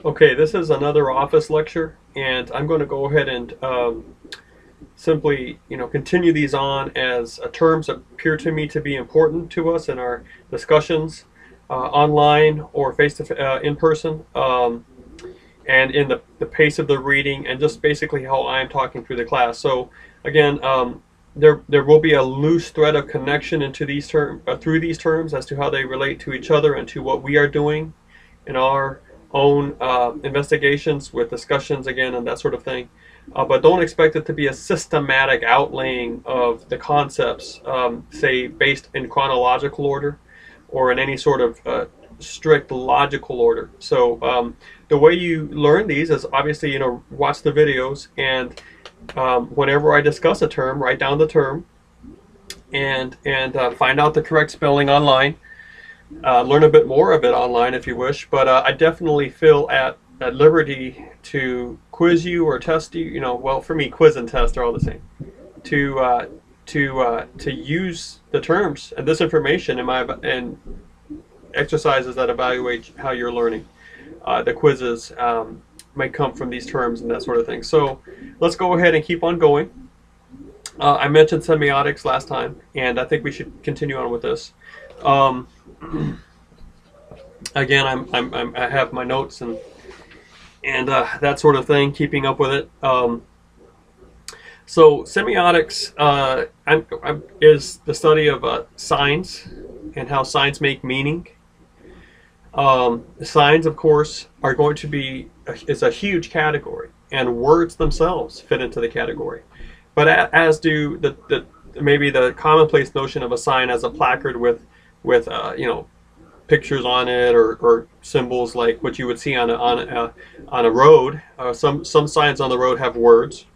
Okay, this is another office lecture, and I'm going to go ahead and simply, continue these on as terms that appear to me to be important to us in our discussions online or in person, and in the pace of the reading, and just basically how I'm talking through the class. So again, there will be a loose thread of connection into through these terms as to how they relate to each other and to what we are doing in our own investigations with discussions again and that sort of thing. But don't expect it to be a systematic outlaying of the concepts, say based in chronological order or in any sort of strict logical order. So the way you learn these is obviously, watch the videos, and whenever I discuss a term, write down the term and find out the correct spelling online. Learn a bit more of it online if you wish, but I definitely feel at liberty to quiz you or test you. Well, for me, quiz and test are all the same. To use the terms and this information in exercises that evaluate how you're learning. The quizzes might come from these terms and that sort of thing. So let's go ahead and keep on going. I mentioned semiotics last time, and I think we should continue on with this. Again, I have my notes and that sort of thing, keeping up with it. So semiotics is the study of signs and how signs make meaning. Signs, of course, are going to be is a huge category, and words themselves fit into the category. But as do maybe the commonplace notion of a sign as a placard with pictures on it or symbols like what you would see on a road. Some signs on the road have words,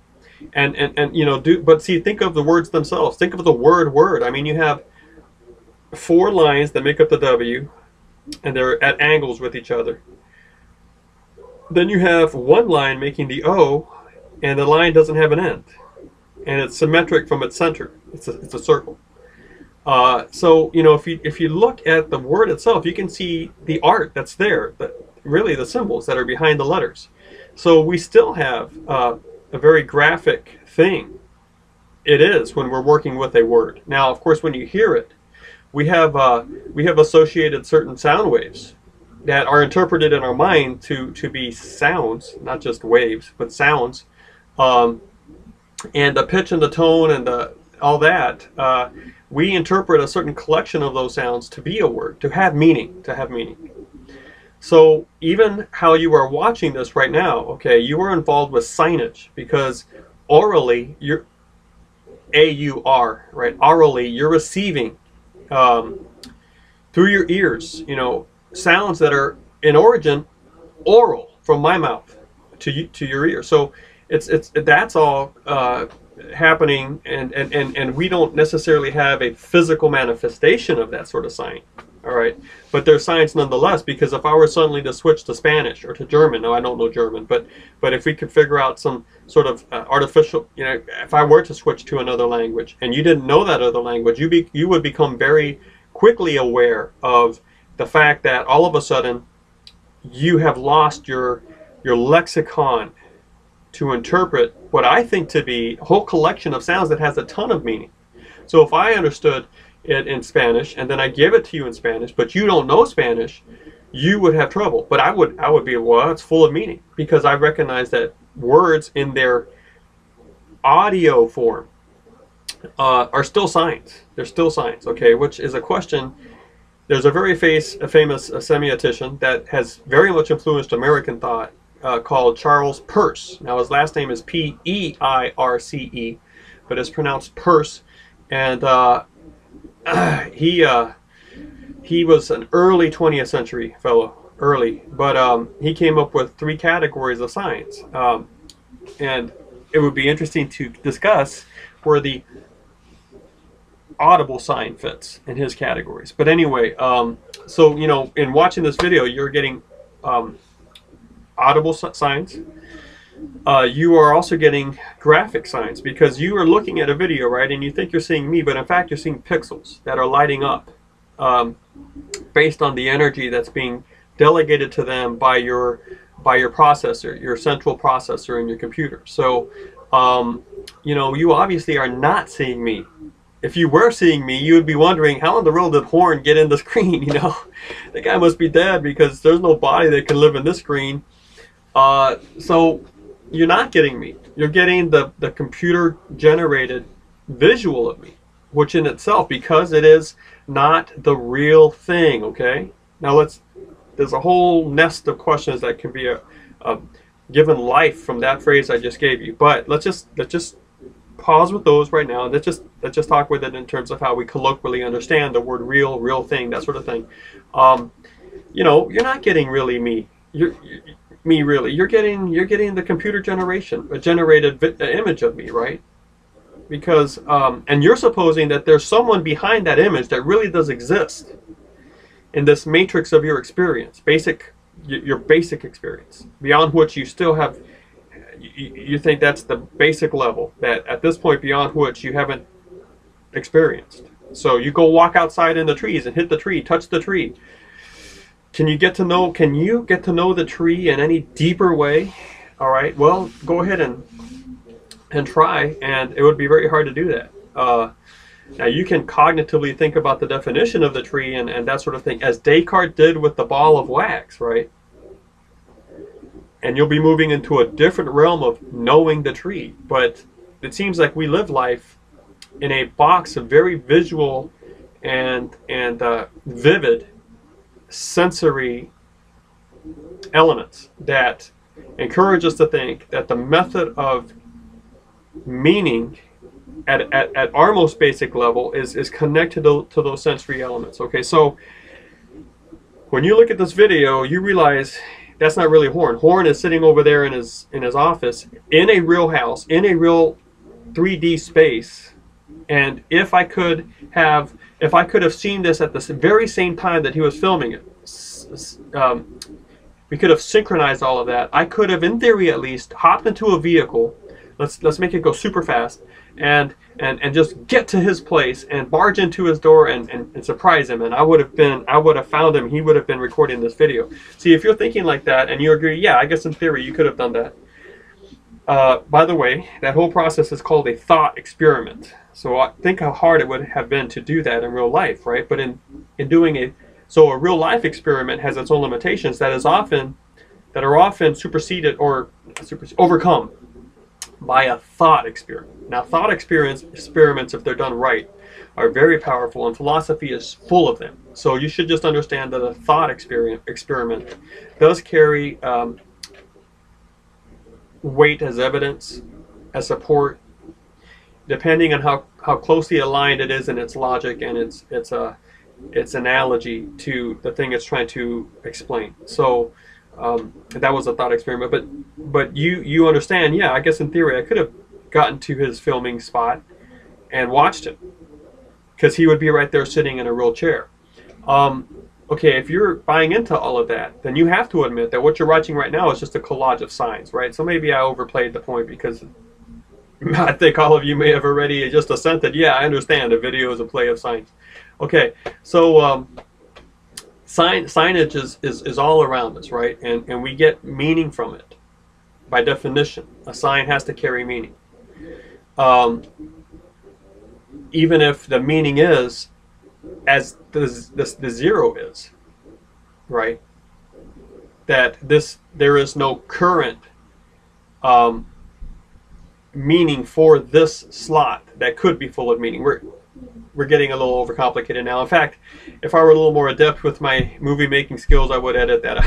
but see, think of the words themselves. Think of the word. I mean, you have four lines that make up the W, and they're at angles with each other. Then you have one line making the O, and the line doesn't have an end, and it's symmetric from its center. It's a circle. So if you look at the word itself, you can see the art that's there, really the symbols that are behind the letters. So we still have a very graphic thing. It is when we're working with a word. Now, of course, when you hear it, we have associated certain sound waves that are interpreted in our mind to be sounds, not just waves, but sounds, and the pitch and the tone and all that. We interpret a certain collection of those sounds to be a word, to have meaning. So even how you are watching this right now, okay, you are involved with signage, because orally, right? Orally, you're receiving through your ears, sounds that are in origin oral, from my mouth to your ear. So that's all happening, and we don't necessarily have a physical manifestation of that sort of sign. All right, but there's signs nonetheless, because if I were suddenly to switch to Spanish or to German, no, I don't know German, but if we could figure out some sort of artificial, if I were to switch to another language and you didn't know that other language, you would become very quickly aware of the fact that all of a sudden you have lost your lexicon to interpret what I think to be a whole collection of sounds that has a ton of meaning. So if I understood it in Spanish and then I give it to you in Spanish, but you don't know Spanish, you would have trouble. But I would be, well, it's full of meaning, because I recognize that words in their audio form are still signs. They're still signs, okay, which is a question. There's a very famous semiotician that has very much influenced American thought, called Charles Peirce. Now his last name is P-E-I-R-C-E, but it's pronounced Peirce, and he was an early 20th century fellow, but he came up with three categories of signs, and it would be interesting to discuss where the audible sign fits in his categories. But anyway, so in watching this video, you're getting audible signs. You are also getting graphic signs, because you are looking at a video, right, and you think you're seeing me, but in fact you're seeing pixels that are lighting up based on the energy that's being delegated to them by your by your processor, your central processor in your computer. So, you know, you obviously are not seeing me. If you were seeing me, you would be wondering, how in the world did Horn get in the screen? You know, the guy must be dead, because there's no body that can live in this screen. So you're not getting me. You're getting the computer generated visual of me, which in itself, because it is not the real thing. Okay, now there's a whole nest of questions that can be given life from that phrase I just gave you, but let's just pause with those right now, and let's just talk with it in terms of how we colloquially understand the word real thing, that sort of thing. You know, you're not getting really me. You're getting the computer generated image of me, right? Because and you're supposing that there's someone behind that image that really does exist in this matrix of your experience, your basic experience, beyond which you still have. You think that's the basic level, that at this point beyond which you haven't experienced. So you go walk outside in the trees and hit the tree, touch the tree. Can you get to know the tree in any deeper way? All right, well, go ahead and try, and it would be very hard to do that. Now you can cognitively think about the definition of the tree and that sort of thing, as Descartes did with the ball of wax, right? And you'll be moving into a different realm of knowing the tree. But it seems like we live life in a box of very visual and vivid sensory elements that encourage us to think that the method of meaning at our most basic level is connected to those sensory elements. Okay, so when you look at this video, you realize that's not really Horn. Horn is sitting over there in his office, in a real house, in a real 3D space. And if I could have seen this at the very same time that he was filming it, we could have synchronized all of that. I could have, in theory at least, hopped into a vehicle. Let's make it go super fast, and just get to his place and barge into his door and surprise him. And I would have found him. He would have been recording this video. See, if you're thinking like that and you agree, yeah, I guess in theory you could have done that. By the way, that whole process is called a thought experiment. So think how hard it would have been to do that in real life, right? But in doing a real life experiment has its own limitations that are often superseded or overcome by a thought experiment. Now, thought experiments, if they're done right, are very powerful, and philosophy is full of them. So you should just understand that a thought experiment does carry weight as evidence, as support, depending on how closely aligned it is in its logic and its analogy to the thing it's trying to explain. So that was a thought experiment, but you understand, yeah, I guess in theory I could have gotten to his filming spot and watched him, because he would be right there sitting in a real chair. Okay, if you're buying into all of that, then you have to admit that what you're watching right now is just a collage of signs, right? So maybe I overplayed the point, because I think all of you may have already just assented, yeah, I understand, a video is a play of signs. Okay, so signage is all around us, right? And we get meaning from it. By definition, a sign has to carry meaning. Even if the meaning is as the zero is, right? That there is no current meaning for this slot that could be full of meaning. We're getting a little overcomplicated now. In fact, if I were a little more adept with my movie making skills, I would edit that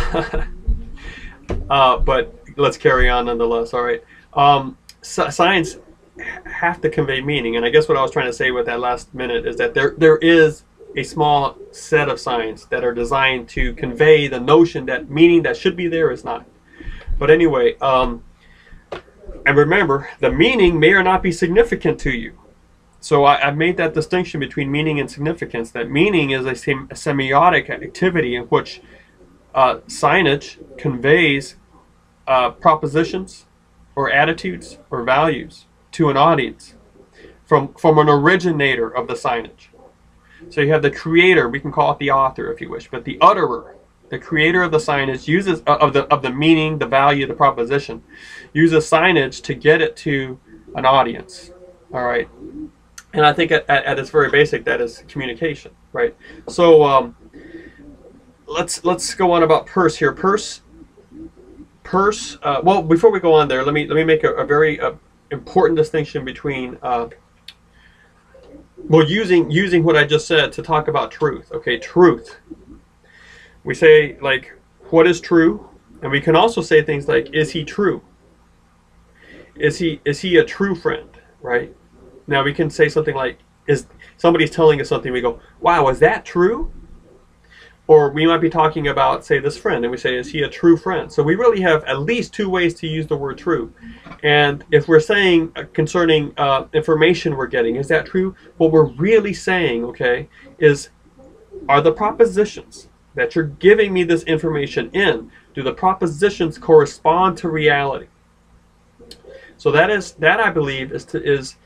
out. But let's carry on nonetheless. All right. Signs have to convey meaning, and I guess what I was trying to say with that last minute is that there is a small set of signs that are designed to convey the notion that meaning that should be there is not. But anyway, and remember, the meaning may or not be significant to you. So I've made that distinction between meaning and significance, that meaning is a semiotic activity in which signage conveys propositions or attitudes or values to an audience from an originator of the signage. So you have the creator, we can call it the author if you wish, but the utterer, the creator of the signage uses of the meaning, the value, the proposition, uses signage to get it to an audience. All right, and I think at its very basic, that is communication, right? So let's go on about Peirce here. Peirce. Well, before we go on there, let me make a very important distinction between well, using what I just said to talk about truth. Okay, truth. We say, like, what is true? And we can also say things like, is he true? Is he a true friend? Right? Now we can say something like, is somebody's telling us something, we go, wow, is that true? Or we might be talking about, say, this friend, and we say, is he a true friend? So we really have at least two ways to use the word true. And if we're saying concerning information we're getting, is that true? What we're really saying, okay, is, are the propositions that you're giving me this information in, do the propositions correspond to reality? So that I believe it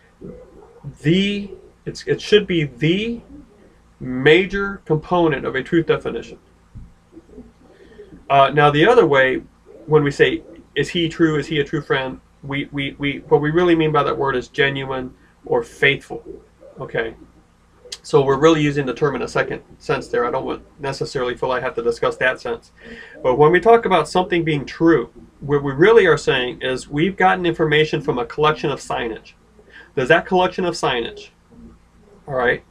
should be the major component of a truth definition. Now the other way, when we say, is he true, is he a true friend, what we really mean by that word is genuine or faithful. Okay, so we're really using the term in a second sense there. I don't necessarily feel I have to discuss that sense. But when we talk about something being true, what we really are saying is we've gotten information from a collection of signage. Does that collection of signage, all right,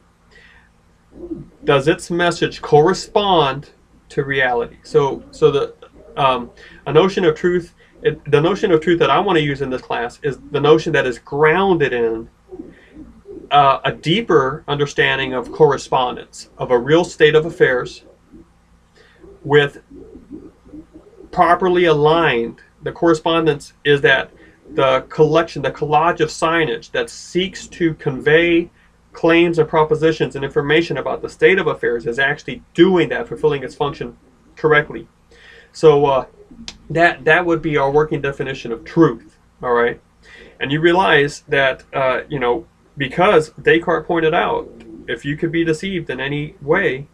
does its message correspond to reality? So the notion of truth that I want to use in this class is the notion that is grounded in a deeper understanding of correspondence, of a real state of affairs with properly aligned. The correspondence is that the collection, the collage of signage that seeks to convey claims and propositions and information about the state of affairs is actually doing that, fulfilling its function correctly. So that would be our working definition of truth. All right, and you realize that you know, because Descartes pointed out, if you could be deceived in any way,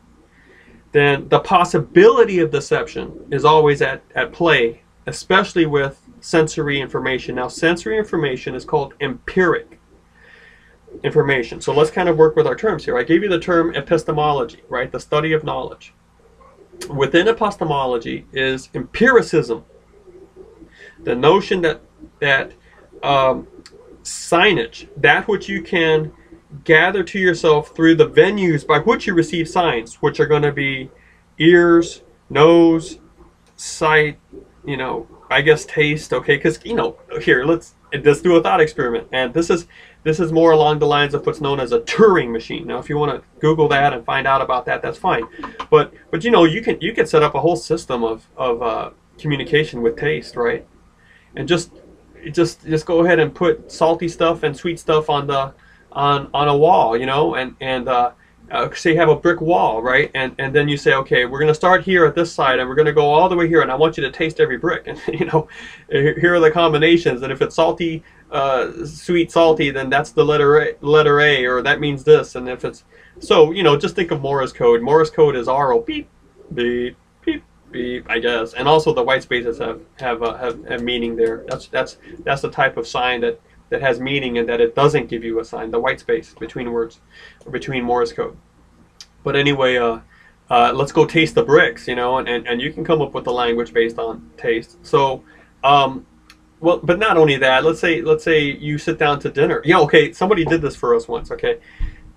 then the possibility of deception is always at play, especially with sensory information. Now, sensory information is called empiric information. So let's kind of work with our terms here. I gave you the term epistemology, right? The study of knowledge. Within epistemology is empiricism. The notion that signage, that which you can gather to yourself through the venues by which you receive signs, which are going to be ears, nose, sight, you know, I guess taste, okay? Because, you know, here, let's do a thought experiment. And this is more along the lines of what's known as a Turing machine. Now, if you want to Google that and find out about that, that's fine. But you know, you can set up a whole system of communication with taste, right? And just go ahead and put salty stuff and sweet stuff on a wall, you know, and say you have a brick wall, right? And then you say, okay, we're going to start here at this side, and we're going to go all the way here, and I want you to taste every brick. And you know, here are the combinations. And if it's salty, sweet, salty, then that's the letter A, or that means this. And if it's so, you know, just think of Morse code. Morse code is RO, beep, beep, beep, beep, I guess. And also the white spaces have meaning there. That's the type of sign that has meaning, and that it doesn't give you a sign, the white space between words, or between Morse code. But anyway, let's go taste the bricks, you know, and you can come up with a language based on taste. So, well, but not only that, let's say you sit down to dinner. Yeah, okay, somebody did this for us once, okay?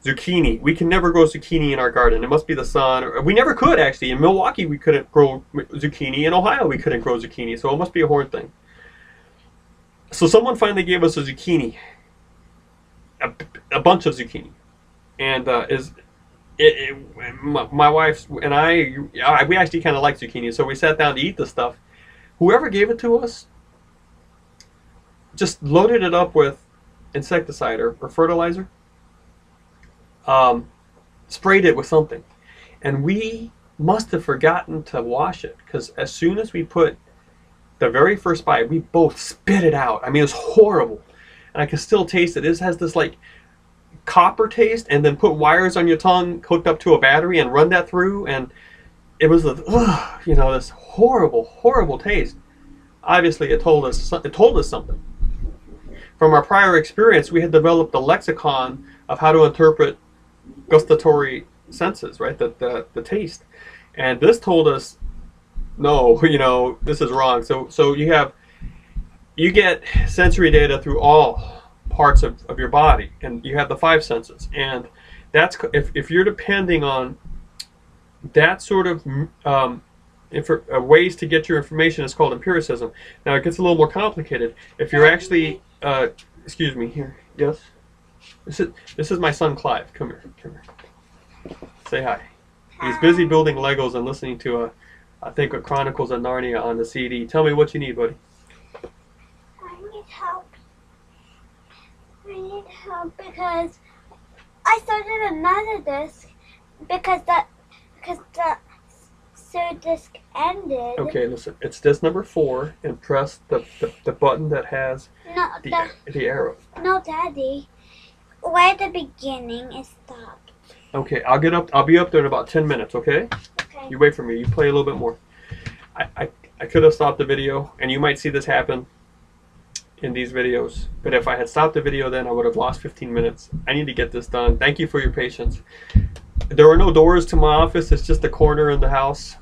Zucchini. We can never grow zucchini in our garden. It must be the sun. We never could, actually. In Milwaukee, we couldn't grow zucchini. In Ohio, we couldn't grow zucchini. So it must be a horn thing. So someone finally gave us a zucchini, a bunch of zucchini, and my wife and we actually kind of like zucchini, so we sat down to eat the stuff. Whoever gave it to us just loaded it up with insecticide or fertilizer, sprayed it with something, and we must have forgotten to wash it, because as soon as we put the very first bite, we both spit it out. I mean, it's horrible. And I can still taste it. It has this like copper taste, and then put wires on your tongue hooked up to a battery and run that through. And it was this horrible, horrible taste. Obviously, it told us something. From our prior experience, we had developed a lexicon of how to interpret gustatory senses, right? The taste, and this told us, no, this is wrong. So you get sensory data through all parts of your body, and you have the five senses, and that's if you're depending on that sort of ways to get your information is called empiricism. Now it gets a little more complicated. If you're actually, excuse me, here, yes, this is my son Clive. Come here. Say hi. He's busy building Legos and listening to I think a Chronicles of Narnia on the CD. Tell me what you need, buddy. I need help. I need help because I started another disc because the disc ended. Okay, listen. It's disc number 4, and press the button that has the arrow. No, Daddy. Where the beginning is stopped. Okay, I'll be up there in about 10 minutes. Okay. Okay. You wait for me. You play a little bit more. I could have stopped the video, and you might see this happen in these videos. But if I had stopped the video, then I would have lost 15 minutes. I need to get this done. Thank you for your patience. There are no doors to my office. It's just a corner in the house.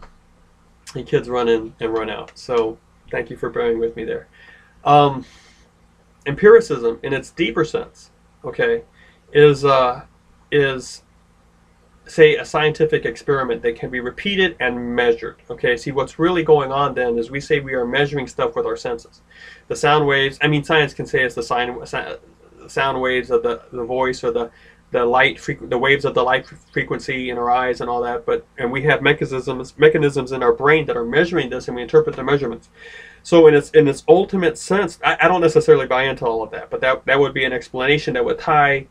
And kids run in and run out. So thank you for bearing with me there. Empiricism, in its deeper sense, okay, is say a scientific experiment that can be repeated and measured. Okay, see what's really going on then is we say we are measuring stuff with our senses. The sound waves, I mean science can say it's the sound waves of the voice or the waves of the light frequency in our eyes and all that, and we have mechanisms in our brain that are measuring this, and we interpret the measurements. So in its ultimate sense, I don't necessarily buy into all of that, but that would be an explanation that would tie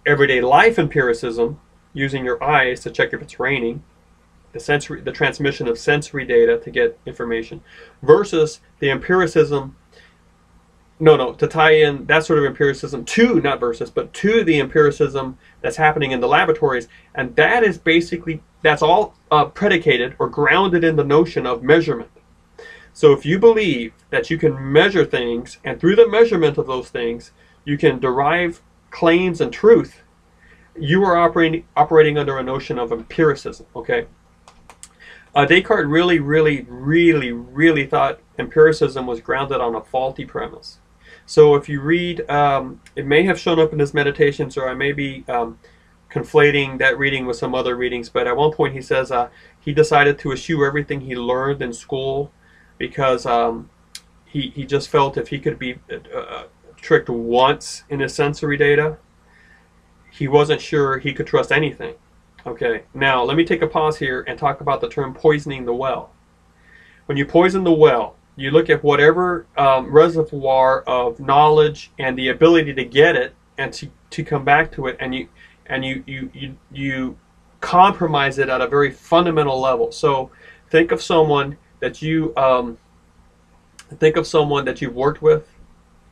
everyday life empiricism, using your eyes to check if it's raining, the transmission of sensory data to get information, versus the empiricism, to tie in that sort of empiricism to, not versus, but to the empiricism that's happening in the laboratories. And that is basically, that's all predicated or grounded in the notion of measurement. So if you believe that you can measure things, and through the measurement of those things, you can derive claims and truth, you are operating under a notion of empiricism, okay? Descartes really thought empiricism was grounded on a faulty premise. So if you read, it may have shown up in his meditations, or I may be conflating that reading with some other readings, but at one point he says he decided to eschew everything he learned in school because he just felt if he could be tricked once in his sensory data, he wasn't sure he could trust anything. Okay, now let me take a pause here and talk about the term poisoning the well. When you poison the well, you look at whatever reservoir of knowledge and the ability to get it and to come back to it, and you compromise it at a very fundamental level. So think of someone that you've worked with,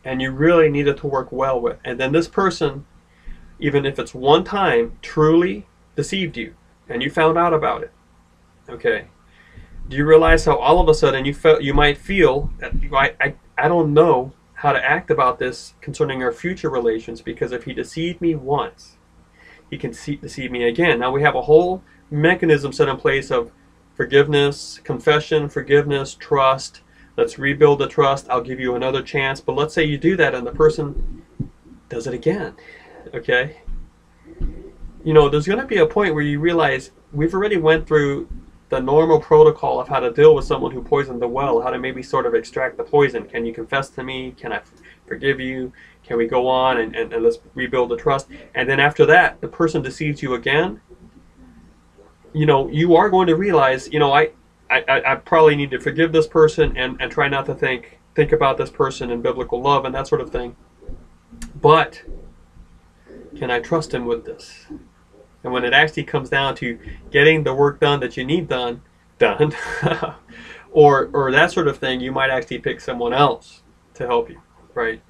and you really needed to work well with, and then this person, even if it's one time, truly deceived you, and you found out about it. Okay, do you realize how all of a sudden you might feel that I don't know how to act about this concerning our future relations, because if he deceived me once, he can deceive me again. Now we have a whole mechanism set in place of forgiveness, confession, forgiveness, trust. Let's rebuild the trust. I'll give you another chance. But let's say you do that and the person does it again. Okay? There's going to be a point where you realize we've already went through the normal protocol of how to deal with someone who poisoned the well, how to maybe sort of extract the poison. Can you confess to me? Can I forgive you? Can we go on and let's rebuild the trust? And then after that, the person deceives you again. You are going to realize, I probably need to forgive this person and try not to think about this person in biblical love and that sort of thing. But can I trust him with this? And when it actually comes down to getting the work done that you need done, or that sort of thing, you might actually pick someone else to help you, right?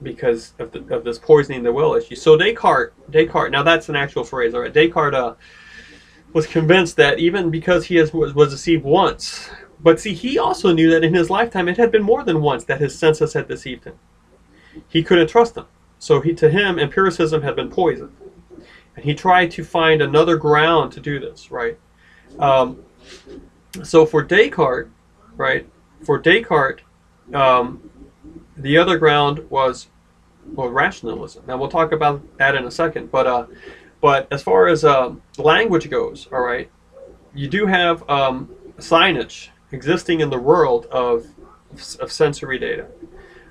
Because of this poisoning the well issue. So Descartes, now that's an actual phrase, all right? Descartes was convinced that even because he was deceived once, but see, he also knew that in his lifetime it had been more than once that his senses had deceived him. He couldn't trust them. So to him, empiricism had been poison. And he tried to find another ground to do this, right? So for Descartes, right, the other ground was, well, rationalism. Now we'll talk about that in a second. But as far as language goes, all right, you do have signage existing in the world of sensory data.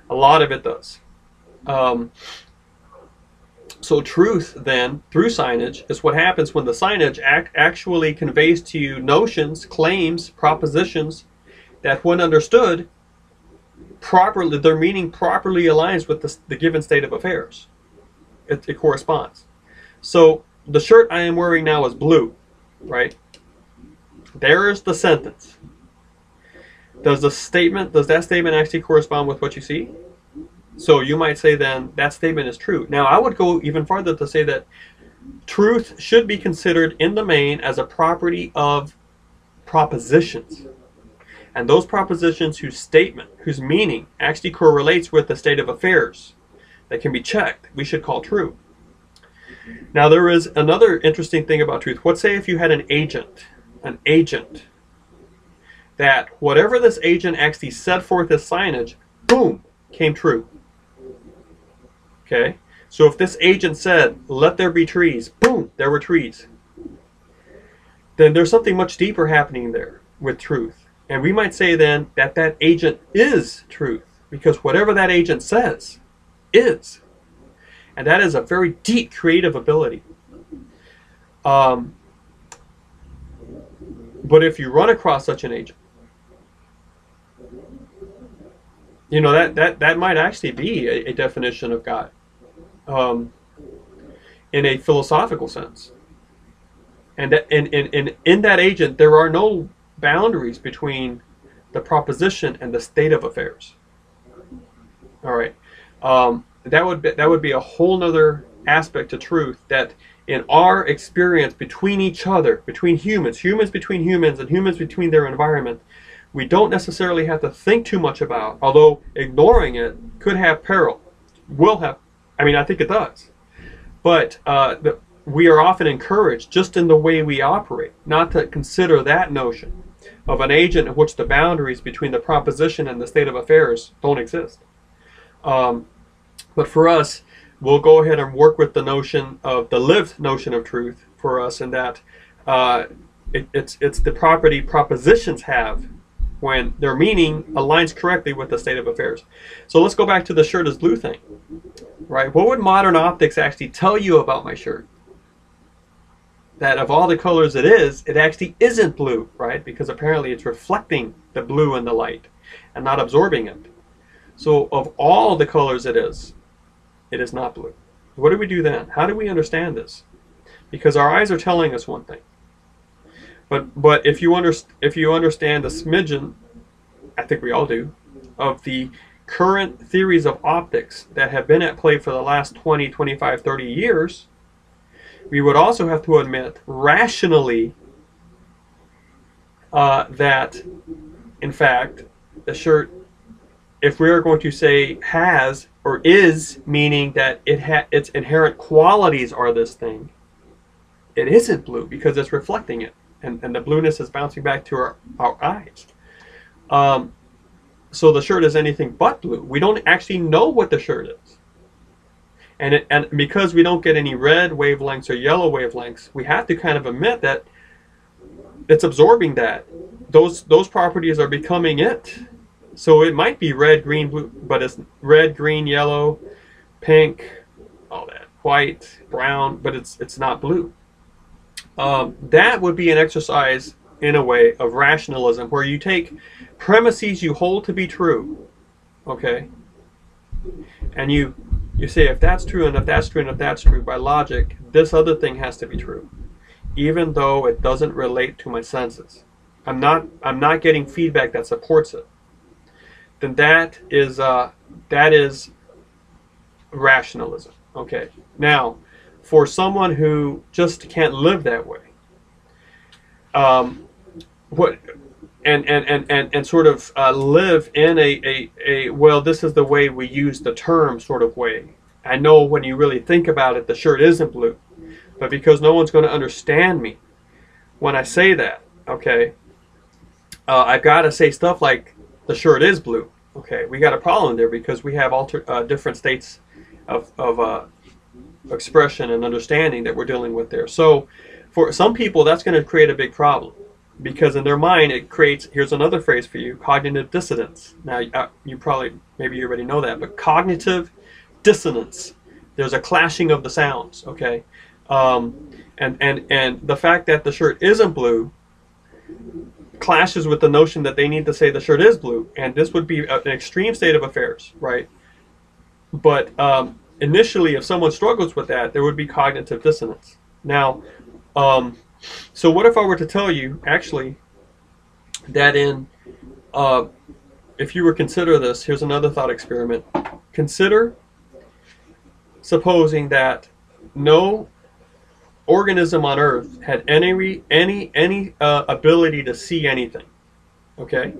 A lot of it does. So truth then, through signage, is what happens when the signage actually conveys to you notions, claims, propositions that when understood properly, their meaning properly aligns with the given state of affairs. It corresponds. So the shirt I am wearing now is blue, right? There's the sentence. Does that statement actually correspond with what you see? So you might say then that statement is true. Now I would go even farther to say that truth should be considered in the main as a property of propositions. And those propositions whose meaning actually correlates with the state of affairs that can be checked, we should call true. Now there is another interesting thing about truth. What say if you had an agent, that whatever this agent actually set forth as signage, boom, came true. Okay? So if this agent said, let there be trees, boom, there were trees. Then there's something much deeper happening there with truth. And we might say then that that agent is truth, because whatever that agent says is. And that is a very deep creative ability. But if you run across such an agent, you know, that might actually be a definition of God in a philosophical sense. And in that agent, there are no boundaries between the proposition and the state of affairs. All right. That would be a whole nother aspect to truth, that in our experience between each other, between humans between humans, and humans between their environment, we don't necessarily have to think too much about, although ignoring it could have peril. I think it does. But we are often encouraged, just in the way we operate, not to consider that notion of an agent in which the boundaries between the proposition and the state of affairs don't exist. But for us, we'll go ahead and work with the notion of the lived notion of truth for us, in that it's the property propositions have when their meaning aligns correctly with the state of affairs. So let's go back to the shirt is blue thing, right? What would modern optics actually tell you about my shirt? That of all the colors it actually isn't blue, right? Because apparently it's reflecting the blue in the light and not absorbing it. So of all the colors it is not blue. What do we do then? How do we understand this? Because our eyes are telling us one thing. But if you understand a smidgen, I think we all do, of the current theories of optics that have been at play for the last 20, 25, 30 years, we would also have to admit rationally that, in fact, the shirt, if we are going to say has or is, meaning that its inherent qualities are this thing, it isn't blue because it's reflecting it. And the blueness is bouncing back to our eyes. So the shirt is anything but blue. We don't actually know what the shirt is. And because we don't get any red wavelengths or yellow wavelengths, we have to kind of admit that it's absorbing that. Those properties are becoming it. So it might be red, green, blue, but it's red, green, yellow, pink, all that, white, brown, but it's not blue. That would be an exercise, in a way, of rationalism, where you take premises you hold to be true, okay, and you say, if that's true, and if that's true, and if that's true, by logic, this other thing has to be true, even though it doesn't relate to my senses. I'm not getting feedback that supports it. Then that is rationalism. Okay. Now, for someone who just can't live that way, what and sort of live in a well, this is the way we use the term sort of way. I know when you really think about it, the shirt isn't blue, but because no one's going to understand me when I say that, okay, I've got to say stuff like the shirt is blue. Okay, we got a problem there because we have different states of expression and understanding that we're dealing with there. So for some people, that's going to create a big problem because in their mind it creates, here's another phrase for you, cognitive dissonance. Now you probably, maybe you already know that, but cognitive dissonance, there's a clashing of the sounds, okay? And the fact that the shirt isn't blue clashes with the notion that they need to say the shirt is blue, and this would be an extreme state of affairs, right? But initially, if someone struggles with that, there would be cognitive dissonance. Now, so what if I were to tell you, actually, that if you were to consider this, here's another thought experiment. Consider supposing that no organism on Earth had any ability to see anything, okay?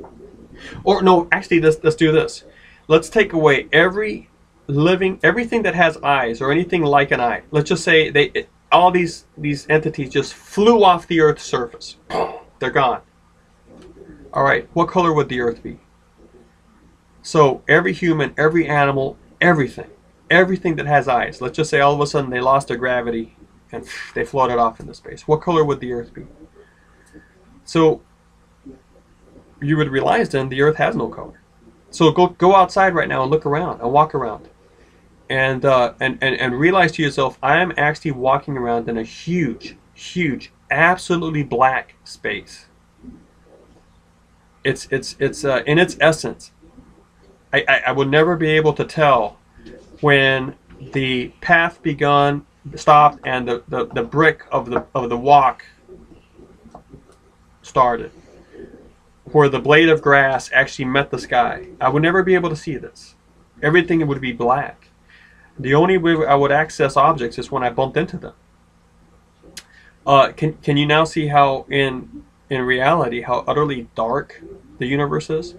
Or no, actually, let's do this. Let's take away everything that has eyes or anything like an eye. Let's just say all these entities just flew off the Earth's surface. They're gone. All right, what color would the Earth be? So every human, every animal, everything that has eyes, let's just say all of a sudden they lost their gravity and they floated off into space. What color would the Earth be? So you would realize then the Earth has no color. So go outside right now and look around and walk around, and realize to yourself, I am actually walking around in a huge, absolutely black space. It's in its essence. I would never be able to tell when the path stopped and the brick of the walk started, where the blade of grass actually met the sky. I would never be able to see this. Everything would be black. The only way I would access objects is when I bumped into them. Can you now see how in reality how utterly dark the universe is?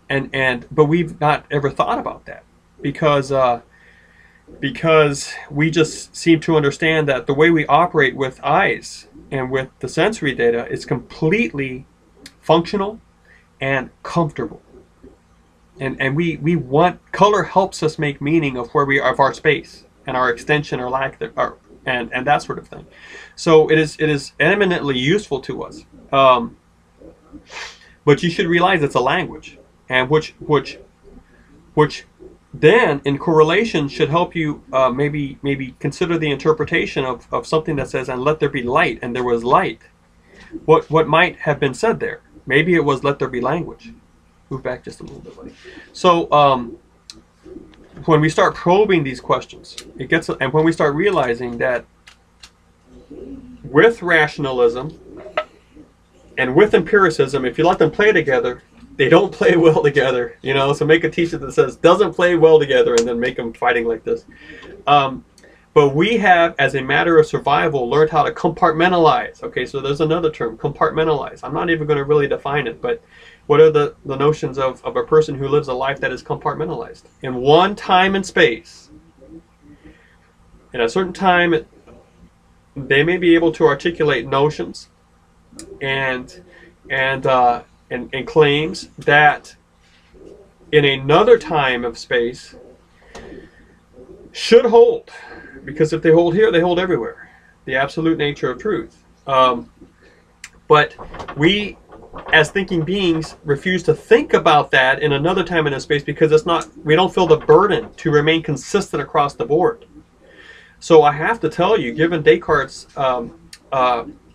But we've not ever thought about that because we just seem to understand that the way we operate with eyes and with the sensory data is completely functional and comfortable. And we want, color helps us make meaning of where we are, of our space and our extension or lack of, and that sort of thing. So it is eminently useful to us. But you should realize it's a language, and which then in correlation should help you maybe consider the interpretation of something that says, and let there be light, and there was light. What might have been said there? Maybe it was, let there be language. Move back just a little bit, buddy. So when we start probing these questions, and when we start realizing that with rationalism and with empiricism, if you let them play together, they don't play well together, you know. So make a t-shirt that says doesn't play well together, and then make them fighting like this. But we have, as a matter of survival, learned how to compartmentalize. Okay, so there's another term, compartmentalize. I'm not even going to really define it, but what are the notions of a person who lives a life that is compartmentalized? In one time and space, in a certain time, they may be able to articulate notions and claims that in another time of space should hold. Because if they hold here, they hold everywhere. The absolute nature of truth. But we, as thinking beings, refuse to think about that in another time and a space because it's not. We don't feel the burden to remain consistent across the board. So I have to tell you, given Descartes'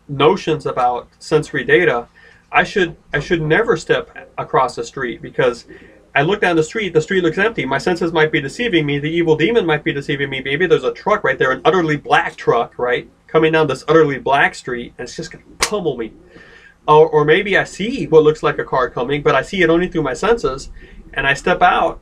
notions about sensory data, I should never step across the street because I look down the street looks empty. My senses might be deceiving me. The evil demon might be deceiving me. Maybe there's a truck right there, an utterly black truck, right? Coming down this utterly black street, and it's just going to pummel me. Or maybe I see what looks like a car coming, but I see it only through my senses, and I step out.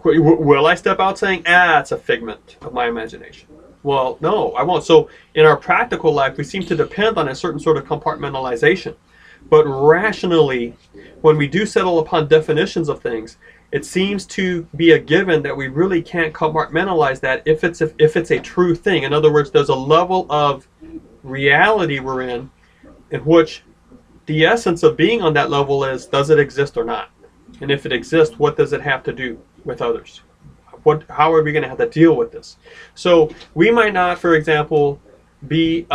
Will I step out saying, it's a figment of my imagination? Well, no, I won't. So in our practical life, we seem to depend on a certain sort of compartmentalization. But rationally, when we do settle upon definitions of things, it seems to be a given that we really can't compartmentalize that if it's a true thing. In other words, there's a level of reality we're in which the essence of being on that level is, does it exist or not? And if it exists, what does it have to do with others? How are we going to have to deal with this? So we might not, for example, be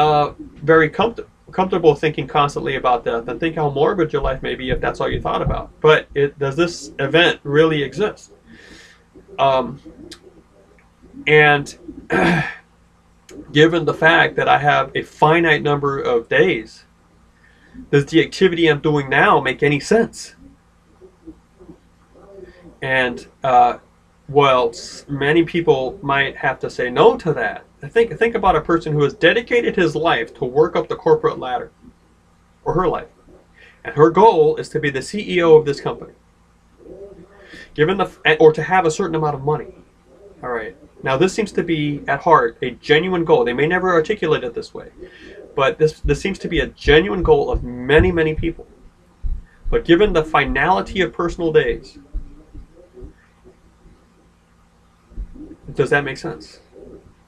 very comfortable thinking constantly about death, and think how morbid your life may be if that's all you thought about. But does this event really exist? And given the fact that I have a finite number of days, does the activity I'm doing now make any sense? And well, many people might have to say no to that. Think about a person who has dedicated his life to work up the corporate ladder, or her life, and her goal is to be the CEO of this company, or to have a certain amount of money. All right. Now, this seems to be at heart a genuine goal. They may never articulate it this way, but this seems to be a genuine goal of many, many people. But given the finality of personal days, does that make sense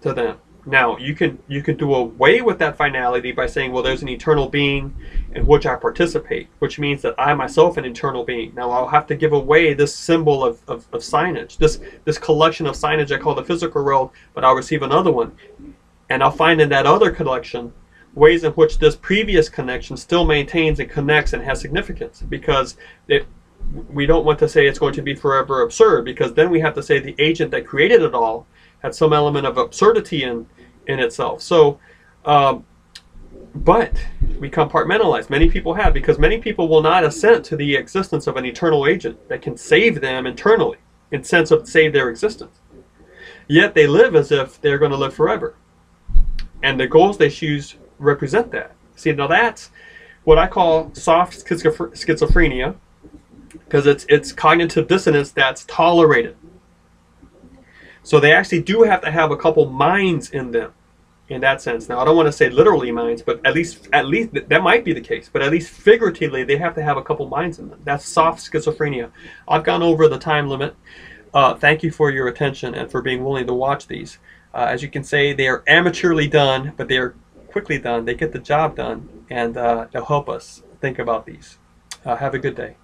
to them? Now, you can do away with that finality by saying, well, there's an eternal being in which I participate, which means that I myself an eternal being. Now, I'll have to give away this symbol of signage, this collection of signage I call the physical world, but I'll receive another one. And I'll find in that other collection ways in which this previous connection still maintains and connects and has significance, because we don't want to say it's going to be forever absurd, because then we have to say the agent that created it all had some element of absurdity in itself. So, but we compartmentalize. Many people have, because many people will not assent to the existence of an eternal agent that can save them internally, in sense of save their existence. Yet they live as if they're going to live forever. And the goals they choose represent that. See, now that's what I call soft schizophrenia, because it's cognitive dissonance that's tolerated. So they actually do have to have a couple minds in them, in that sense. Now, I don't want to say literally minds, but at least that might be the case. But at least figuratively, they have to have a couple minds in them. That's soft schizophrenia. I've gone over the time limit. Thank you for your attention and for being willing to watch these. As you can say, they are amateurly done, but they are quickly done. They get the job done, and they'll help us think about these. Have a good day.